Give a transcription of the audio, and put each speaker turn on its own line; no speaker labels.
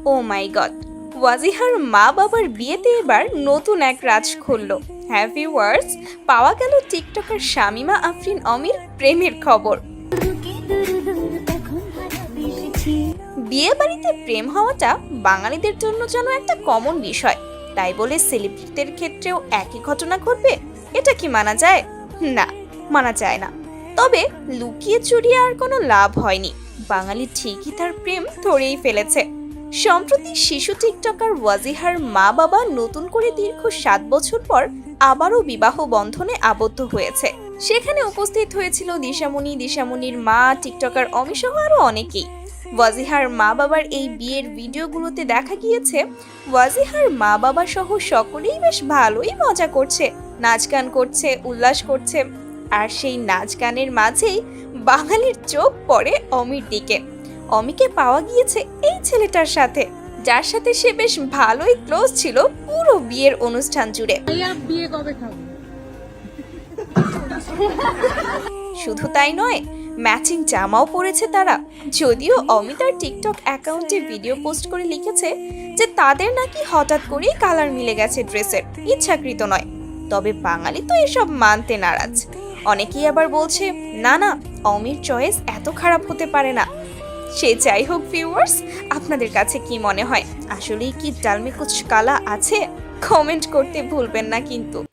ও মাই god, ওয়াজিহার মা বাবার বিয়েতে এবার নতুন এক রাজ খুলল। হ্যাপি ওয়ার্স, পাওয়া গেল টিকটকার শামিমা আফরিন অমির প্রেমের খবর। বিয়ে বাড়িতে প্রেম হওয়াটা বাঙালিদের জন্য যেন একটা কমন বিষয়, তাই বলে সেলিব্রিটিদের ক্ষেত্রেও একই ঘটনা ঘটবে, এটা কি মানা যায়? না, মানা যায় না। তবে লুকিয়ে চুরিয়ে আর কোনো লাভ হয়নি, বাঙালি ঠিকই তার প্রেম ধরেই ফেলেছে। সম্প্রতি শিশু টিকটকার ওয়াজিহার মা বাবা নতুন করে দীর্ঘ 7 বছর পর আবারও বিবাহ বন্ধনে আবদ্ধ হয়েছে। সেখানে উপস্থিত হয়েছিল দিশামণির মা, টিকটকার অমিসহ আরো অনেকেই। ওয়াজিহার মা বাবার এই বিয়ের ভিডিওগুলোতে দেখা গিয়েছে ওয়াজিহার মা বাবা সহ সকলেই বেশ ভালোই মজা করছে, নাচ গান করছে, উল্লাস করছে। আর সেই নাচ গানের মাঝেই বাঙালির চোখ পড়ে অমির দিকে। অমিকে পাওয়া গিয়েছে এই ছেলেটার সাথে, যার সাথে সে বেশ ভালোই ক্লোজ ছিল পুরো বিয়ের অনুষ্ঠান জুড়ে।
বিয়ে কবে খাবো?
শুধু তাই নয়, ম্যাচিং জামাও পরেছে তারা। যদিও অমি তার টিকটক অ্যাকাউন্টে ভিডিও পোস্ট করে লিখেছে যে তাদের নাকি হঠাৎ করেই কালার মিলে গেছে ড্রেসের, ইচ্ছাকৃত নয়। তবে বাঙালি তো এসব মানতে নারাজ। অনেকেই আবার বলছে না না, অমির চয়েস এত খারাপ হতে পারে না। সে যাই হোক ভিউয়ার্স, আপনাদের কাছে কি মনে হয়, আসলেই কি ডাল মে কুছ কালা আছে? কমেন্ট করতে ভুলবেন না কিন্তু।